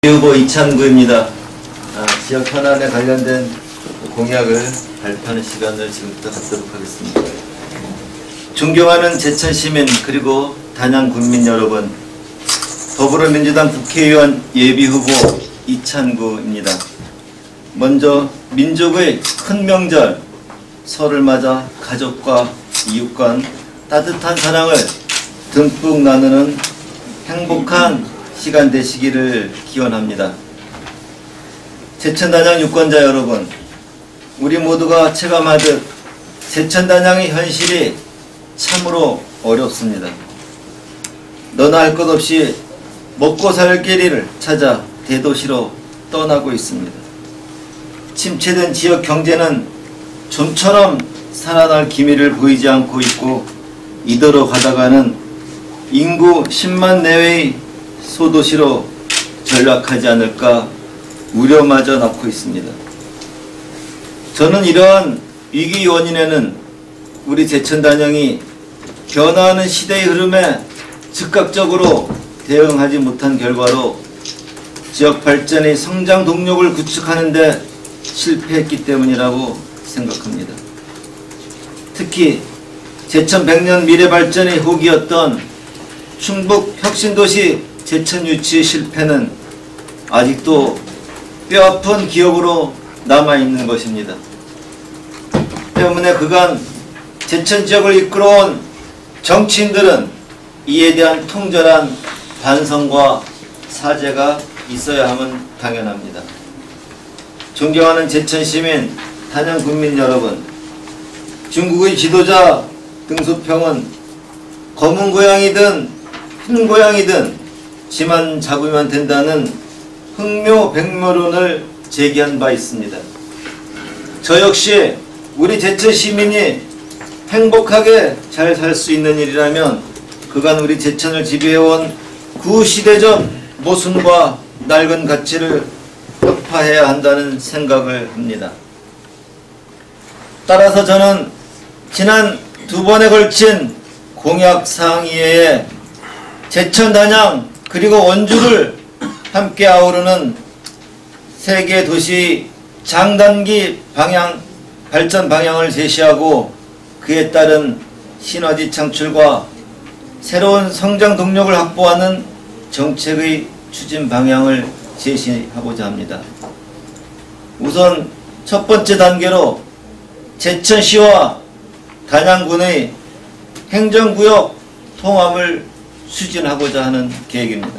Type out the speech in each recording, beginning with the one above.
후보 이찬구입니다. 지역 현안에 관련된 공약을 발표하는 시간을 지금부터 갖도록 하겠습니다. 존경하는 제천시민 그리고 단양 군민 여러분, 더불어민주당 국회의원 예비후보 이찬구입니다. 먼저 민족의 큰 명절 설을 맞아 가족과 이웃 간 따뜻한 사랑을 듬뿍 나누는 행복한 시간 되시기를 기원합니다. 제천단양 유권자 여러분, 우리 모두가 체감하듯 제천단양의 현실이 참으로 어렵습니다. 너나 할 것 없이 먹고 살 길을 찾아 대도시로 떠나고 있습니다. 침체된 지역 경제는 좀처럼 살아날 기미를 보이지 않고 있고, 이대로 가다가는 인구 10만 내외의 소도시로 전락하지 않을까 우려마저 낳고 있습니다. 저는 이러한 위기 원인에는 우리 제천단양이 변화하는 시대의 흐름에 즉각적으로 대응하지 못한 결과로 지역 발전의 성장 동력을 구축하는 데 실패했기 때문이라고 생각합니다. 특히 제천 100년 미래 발전의 호기였던 충북 혁신도시 제천 유치 실패는 아직도 뼈아픈 기억으로 남아있는 것입니다. 때문에 그간 제천 지역을 이끌어온 정치인들은 이에 대한 통절한 반성과 사죄가 있어야 함은 당연합니다. 존경하는 제천 시민, 단양 군민 여러분, 중국의 지도자 등소평은 검은 고양이든 흰 고양이든 지만 잡으면 된다는 흥묘백묘론을 제기한 바 있습니다. 저 역시 우리 제천 시민이 행복하게 잘 살 수 있는 일이라면 그간 우리 제천을 지배해온 구시대적 모순과 낡은 가치를 격파해야 한다는 생각을 합니다. 따라서 저는 지난 2번에 걸친 공약사항이외에 제천, 단양 그리고 원주를 함께 아우르는 세계 도시 장단기 발전 방향을 제시하고, 그에 따른 시너지 창출과 새로운 성장 동력을 확보하는 정책의 추진 방향을 제시하고자 합니다. 우선 첫 번째 단계로 제천시와 단양군의 행정구역 통합을 추진하고자 하는 계획입니다.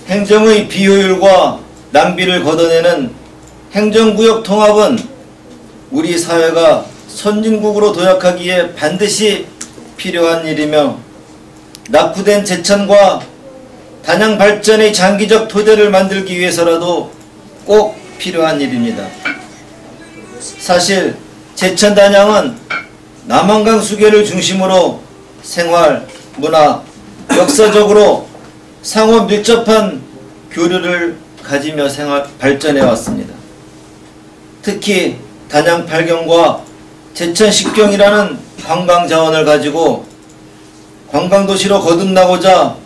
행정의 비효율과 낭비를 걷어내는 행정구역 통합은 우리 사회가 선진국으로 도약하기에 반드시 필요한 일이며, 낙후된 제천과 단양 발전의 장기적 토대를 만들기 위해서라도 꼭 필요한 일입니다. 사실 제천 단양은 남한강 수계를 중심으로 생활, 문화, 역사적으로 상호 밀접한 교류를 가지며 발전해 왔습니다. 특히 단양 8경과 제천 10경이라는 관광 자원을 가지고 관광도시로 거듭나고자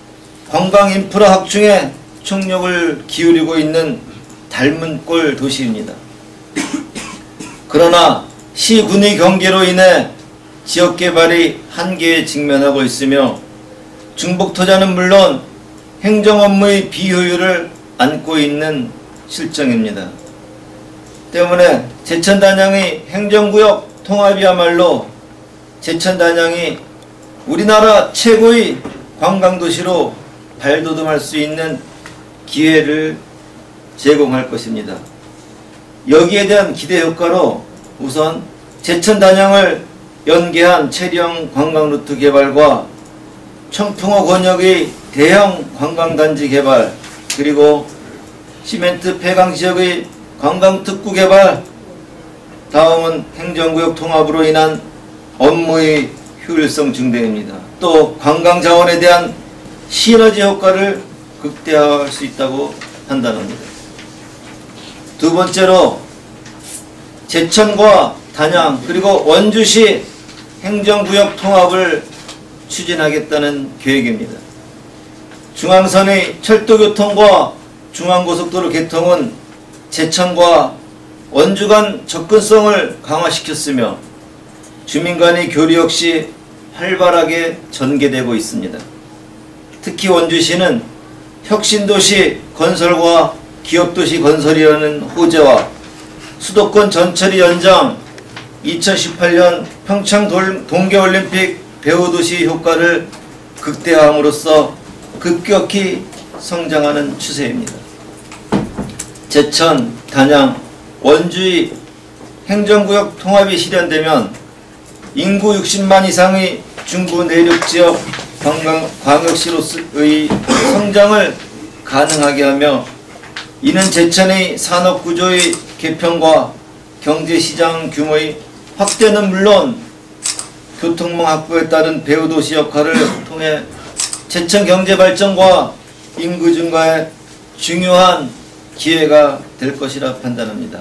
관광 인프라 확충에 총력을 기울이고 있는 닮은 꼴 도시입니다. 그러나 시군의 경계로 인해 지역개발이 한계에 직면하고 있으며, 중복투자는 물론 행정업무의 비효율을 안고 있는 실정입니다. 때문에 제천단양의 행정구역 통합이야말로 제천단양이 우리나라 최고의 관광도시로 발돋움할 수 있는 기회를 제공할 것입니다. 여기에 대한 기대 효과로 우선 제천단양을 연계한 체리형 관광루트 개발과 청풍호 권역의 대형 관광단지 개발, 그리고 시멘트 폐광지역의 관광특구 개발, 다음은 행정구역 통합으로 인한 업무의 효율성 증대입니다. 또 관광자원에 대한 시너지 효과를 극대화할 수 있다고 판단합니다. 두 번째로 제천과 단양 그리고 원주시 행정구역 통합을 추진하겠다는 계획입니다. 중앙선의 철도교통과 중앙고속도로 개통은 제천과 원주 간 접근성을 강화시켰으며 주민 간의 교류 역시 활발하게 전개되고 있습니다. 특히 원주시는 혁신도시 건설과 기업도시 건설이라는 호재와 수도권 전철이 연장 2018년 평창 동계올림픽 배후도시 효과를 극대화함으로써 급격히 성장하는 추세입니다. 제천, 단양, 원주의 행정구역 통합이 실현되면 인구 60만 이상의 중부 내륙 지역 광역시로서의 성장을 가능하게 하며 이는 제천의 산업구조의 개편과 경제시장 규모의 확대는 물론 교통망 확보에 따른 배후도시 역할을 통해 제천 경제발전과 인구 증가에 중요한 기회가 될 것이라 판단합니다.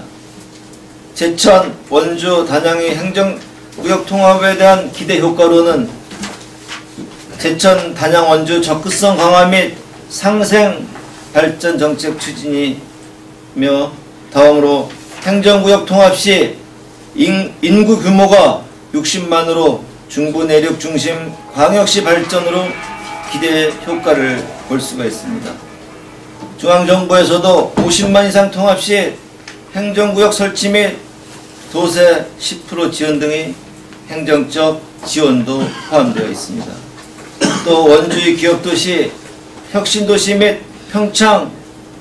제천, 원주, 단양의 행정구역 통합에 대한 기대 효과로는 제천, 단양, 원주 적극성 강화 및 상생 발전 정책 추진이며 다음으로 행정구역 통합 시 인구 규모가 60만으로 중부 내륙 중심 광역시 발전으로 기대 효과를 볼 수가 있습니다. 중앙정부에서도 50만 이상 통합 시 행정구역 설치 및 도세 10% 지원 등의 행정적 지원도 포함되어 있습니다. 또 원주의 기업도시, 혁신도시 및 평창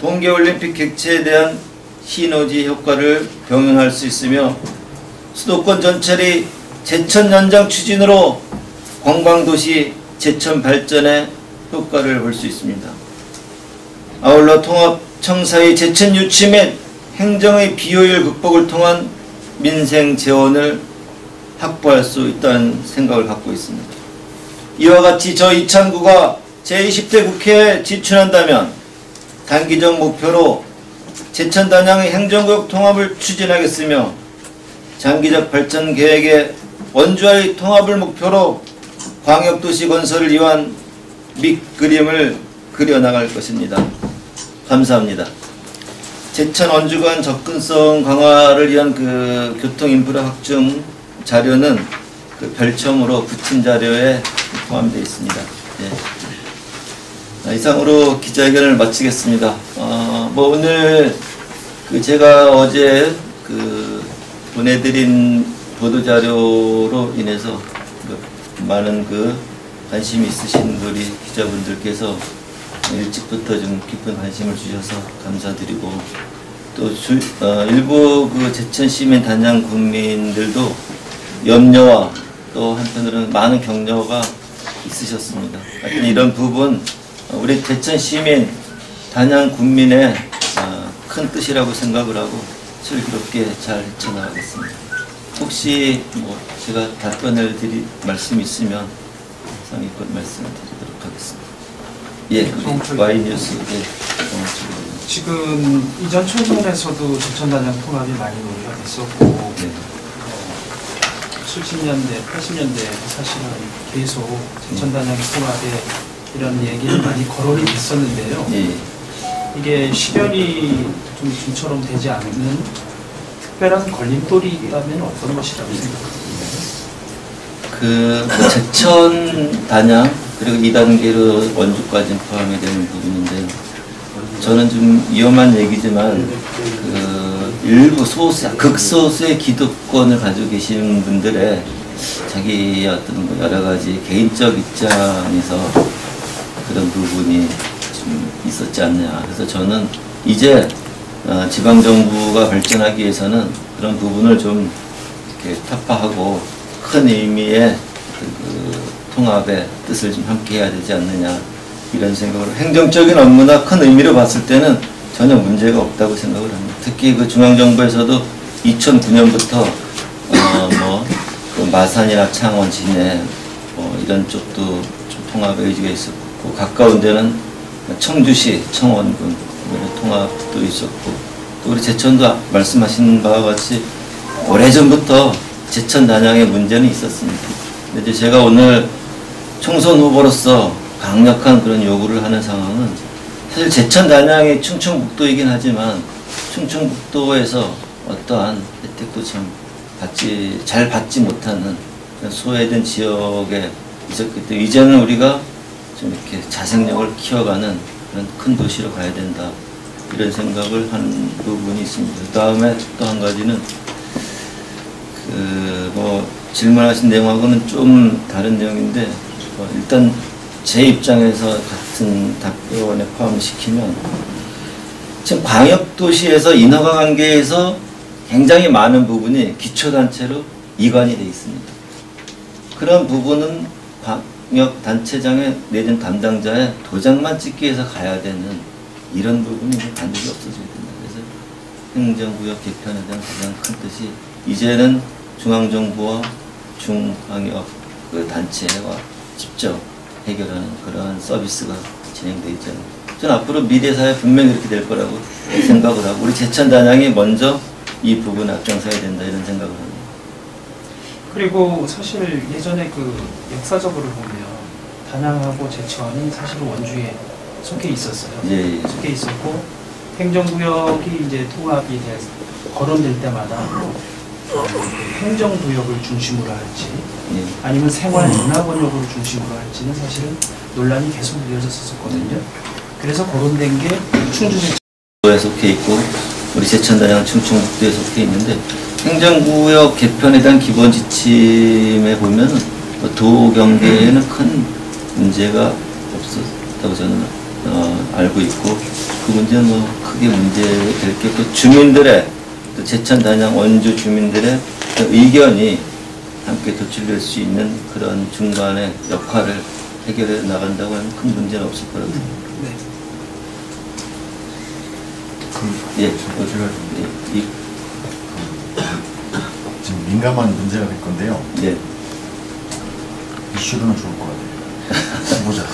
동계올림픽 개최에 대한 시너지 효과를 병행할 수 있으며 수도권 전철이 제천 연장 추진으로 관광도시 제천 발전에 효과를 볼 수 있습니다. 아울러 통합 청사의 제천 유치 및 행정의 비효율 극복을 통한 민생 재원을 확보할 수 있다는 생각을 갖고 있습니다. 이와 같이 저 이창구가 제20대 국회에 진출한다면 단기적 목표로 제천 단양의 행정구역 통합을 추진하겠으며 장기적 발전 계획에 원주와의 통합을 목표로 광역도시 건설을 위한 밑그림을 그려나갈 것입니다. 감사합니다. 제천 원주 간 접근성 강화를 위한 그 교통인프라 확충 자료는 그 별첨으로 붙인 자료에 포함되어 있습니다. 예. 이상으로 기자회견을 마치겠습니다. 오늘 그 제가 어제 그 보내드린 보도자료로 인해서 많은 그 관심이 있으신 우리 기자분들께서 일찍부터 좀 깊은 관심을 주셔서 감사드리고 또 일부 그 제천 시민 단양 국민들도 염려와 또 한편으로는 많은 격려가 있으셨습니다. 하여튼 이런 부분 우리 제천 시민 단양 국민의 큰 뜻이라고 생각을 하고 슬기롭게 잘 헤쳐나가겠습니다. 혹시 제가 답변을 드릴 말씀이 있으면 상위껏 말씀을 드리도록 하겠습니다. 예, Y뉴스. 지금 이전 총선에서도 제천 단양 통합이 많이 논의가 됐었고 70년대, 80년대 사실은 계속 제천 단양 통합에 이런 얘기를 많이 거론이 됐었는데요. 이게 실현이 좀 좀처럼 되지 않는 특별한 걸림돌이 있다면 어떤 것이라고 생각하십니까? 제천 단양 그리고 2단계로 원주까지 포함이 되는 부분인데 저는 좀 위험한 얘기지만 일부 극소수의 기득권을 가지고 계시는 분들의 자기의 어떤 여러 가지 개인적 입장에서 그런 부분이 좀 있었지 않냐. 그래서 저는 이제 지방정부가 발전하기 위해서는 그런 부분을 좀 이렇게 타파하고 큰 의미의 통합의 뜻을 좀 함께 해야 되지 않느냐 이런 생각으로 행정적인 업무나 큰 의미로 봤을 때는 전혀 문제가 없다고 생각을 합니다. 특히 그 중앙정부에서도 2009년부터 마산이나 창원, 진해 이런 쪽도 좀 통합의 의지가 있었고 가까운 데는 청주시, 청원군 통합도 있었고 또 우리 제천도 말씀하신 바와 같이 오래전부터 제천 단양의 문제는 있었습니다. 근데 이제 제가 오늘 총선 후보로서 강력한 그런 요구를 하는 상황은 사실 제천 단양이 충청북도이긴 하지만 충청북도에서 어떠한 혜택도 참 잘 받지 못하는 소외된 지역에 있었기 때문에 이제는 우리가 좀 이렇게 자생력을 키워가는 그런 큰 도시로 가야 된다 이런 생각을 한 부분이 있습니다. 그 다음에 또 한 가지는 뭐 질문하신 내용하고는 좀 다른 내용인데 일단 제 입장에서 같은 답변에 포함시키면 지금 광역도시에서 인허가 관계에서 굉장히 많은 부분이 기초단체로 이관이 되어 있습니다. 그런 부분은 광역단체장의 내진 담당자의 도장만 찍기 위해서 가야 되는 이런 부분이 반드시 없어져야 된다. 그래서 행정구역 개편에 대한 가장 큰 뜻이 이제는 중앙정부와 중광역 그 단체와 직접 해결하는 그러한 서비스가 진행되어 있잖아요. 저는 앞으로 미래사회 분명히 이렇게 될 거라고 생각을 하고 우리 제천 단양이 먼저 이 부분에 앞장서야 된다 이런 생각을 합니다. 그리고 사실 예전에 그 역사적으로 보면 단양하고 제천이 사실 원주에 속해 있었어요. 예, 예. 속해 있었고 행정구역이 이제 통합이 거론될 때마다 행정구역을 중심으로 할지 예. 아니면 생활문화권역을 중심으로 할지는 사실은 논란이 계속 이어졌었거든요. 그래서 거론된 게 충주제 에 속해 있고 우리 제천 단양 충청북도에 속해 있는데 행정구역 개편에 대한 기본 지침에 보면은 도 경계에는 큰 문제가 없었다고 저는 알고 있고 그 문제는 뭐 크게 문제될 게 없고 주민들의 또 제천 단양 원주 주민들의 의견이 함께 도출될 수 있는 그런 중간의 역할을 해결해 나간다고 하면 큰 문제는 없을 거라고 생각합니다. 네. 예, 제가 예, 지금 민감한 문제가 될 건데요. 예. 이슈로는 좋을 것 같아요. 보자.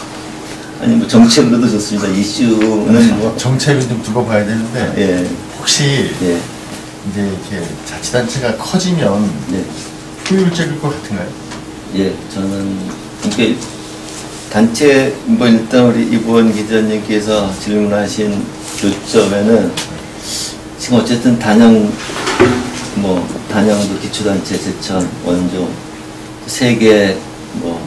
아니 뭐 정책으로도 좋습니다. 이슈는 뭐 정책을 좀 두고 봐야 되는데 예, 혹시 예, 이제 이렇게 자치단체가 커지면 예, 효율적일 것 같은가요? 예. 저는 그러니까 단체 뭐 일단 우리 이부원 기자님께서 질문하신 요점에는 지금 어쨌든 단양 뭐 단양도 기초단체 제천 원조 세 개 뭐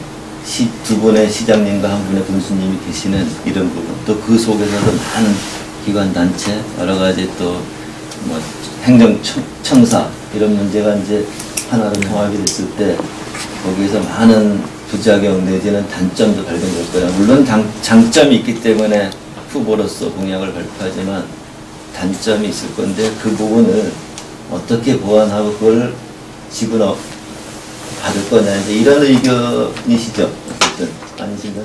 두 분의 시장님과 한 분의 군수님이 계시는 이런 부분 또 그 속에서도 많은 기관 단체 여러 가지 또 뭐 행정청사 이런 문제가 이제 하나로 통합이 됐을 때 거기에서 많은 부작용 내지는 단점도 발견될 거야. 물론 장점이 있기 때문에 후보로서 공약을 발표하지만 단점이 있을 건데 그 부분을 어떻게 보완하고 그걸 지분 받을 거냐 이제 이런 의견이시죠? 어쨌든 아니신가요?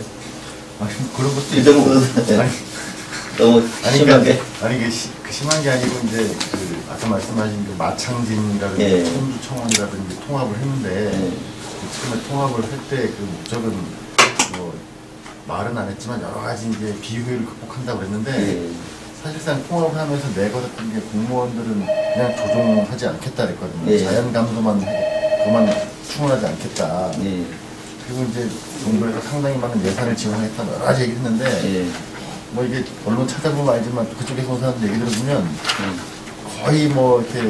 아니 그런 것도 이 정도는 아니, 너무 심하게 아니 이게 심한 게 아니고 이제 그 아까 말씀하신 그 마창진이라든지 예. 청주청원이라든지 통합을 했는데 예. 그 처음에 통합을 할 때 그 목적은 뭐 말은 안 했지만 여러 가지 이제 비효율을 극복한다고 그랬는데 예. 사실상 통합을 하면서 내걸었던 게 공무원들은 그냥 조종하지 않겠다 그랬거든요. 예. 자연 감소만 그만 충원하지 않겠다. 예. 그리고 이제 정부에서 상당히 많은 예산을 지원하겠다 여러 가지 얘기를 했는데 예. 뭐 이게 언론 찾아보면 알지만 그쪽에서 온 사람들 얘기 들어보면 거의 뭐 이렇게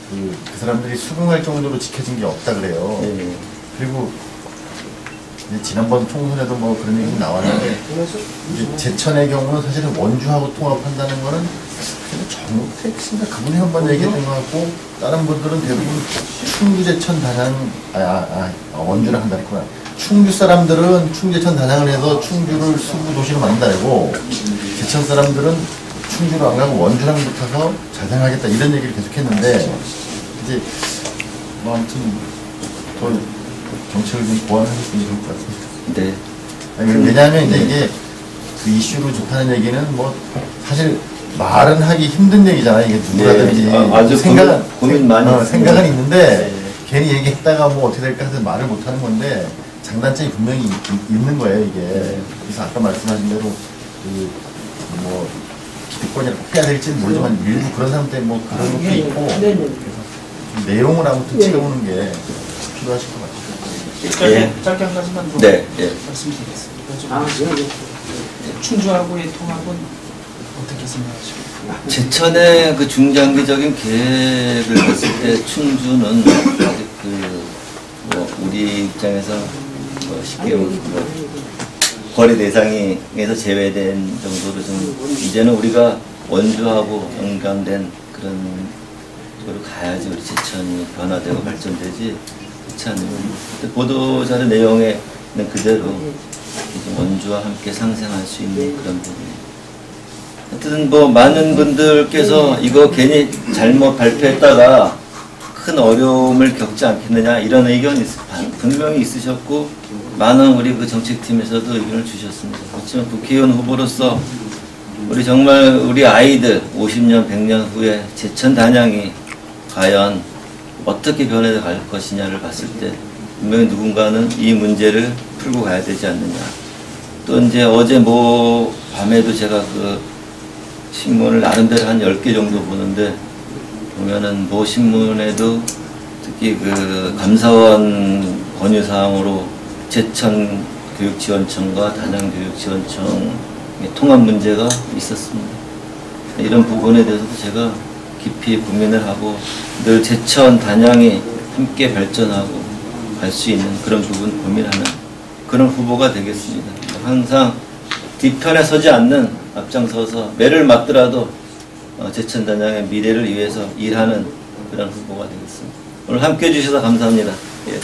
그 사람들이 수긍할 정도로 지켜진 게 없다 그래요. 예. 그리고 이제 지난번 총선에도 뭐 그런 얘기 나왔는데 이제 제천의 경우는 사실은 원주하고 통합한다는 거는 정우택 씨인가 그분이 한번 얘기했던 것 같고 다른 분들은 대부분 충주 제천 단양 원주를 한다 했구나. 충주 사람들은 충주 제천 단양을 해서 충주를 수구 도시로 만든다고 제천 사람들은 충주로 안 가고 원주랑 붙어서 자생하겠다 이런 얘기를 계속했는데 이제 뭐 아무튼 더 정책을 좀 보완하셨으면 좋을 것 같습니다. 네. 아니, 왜냐하면 이제 이게 그 이슈로 좋다는 얘기는 뭐 사실 말은 하기 힘든 얘기잖아요. 이게 누구라든지 네. 아주 고민 많이 생각은 있는데 네. 괜히 얘기했다가 뭐 어떻게 될까 해서 말을 못 하는 건데 장단점이 분명히 있는 거예요. 이게 그래서 아까 말씀하신 대로 그 뭐 기득권이라고 해야 될지는 모르지만 일부 그런 사람들 뭐 그런 것도 있고 그래서 내용을 아무튼 찍어보는 게 필요하실 것 같아요. 예. 짧게 한 가지만 더 네, 예. 말씀드리겠습니다. 충주하고의 통합은 어떻게 생각하십니까? 제천의 그 중장기적인 계획을 봤을 때 충주는 아직 뭐 우리 입장에서 뭐 쉽게 거래 대상에서 제외된 정도로 좀 이제는 우리가 원주하고 연관된 그런 쪽으로 가야지 우리 제천이 변화되고 발전되지. 그렇지 않으면 보도자료 내용에는 그대로 원주와 함께 상생할 수 있는 그런 부분. 하여튼 뭐 많은 분들께서 이거 괜히 잘못 발표했다가 큰 어려움을 겪지 않겠느냐 이런 의견이 분명히 있으셨고 많은 우리 그 정책팀에서도 의견을 주셨습니다. 그렇지만 국회의원 후보로서 우리 정말 우리 아이들 50년 100년 후에 제천 단양이 과연 어떻게 변해서 갈 것이냐를 봤을 때 분명히 누군가는 이 문제를 풀고 가야 되지 않느냐. 또 이제 어제 밤에도 제가 그 신문을 나름대로 한 10개 정도 보는데 보면은 신문에도 특히 그 감사원 권유사항으로 제천 교육지원청과 단양 교육지원청의 통합 문제가 있었습니다. 이런 부분에 대해서도 제가 깊이 고민을 하고 늘 제천 단양이 함께 발전하고 갈 수 있는 그런 부분 고민하는 그런 후보가 되겠습니다. 항상 뒤편에 서지 않는 앞장서서 매를 맞더라도 제천 단양의 미래를 위해서 일하는 그런 후보가 되겠습니다. 오늘 함께 해주셔서 감사합니다. 예.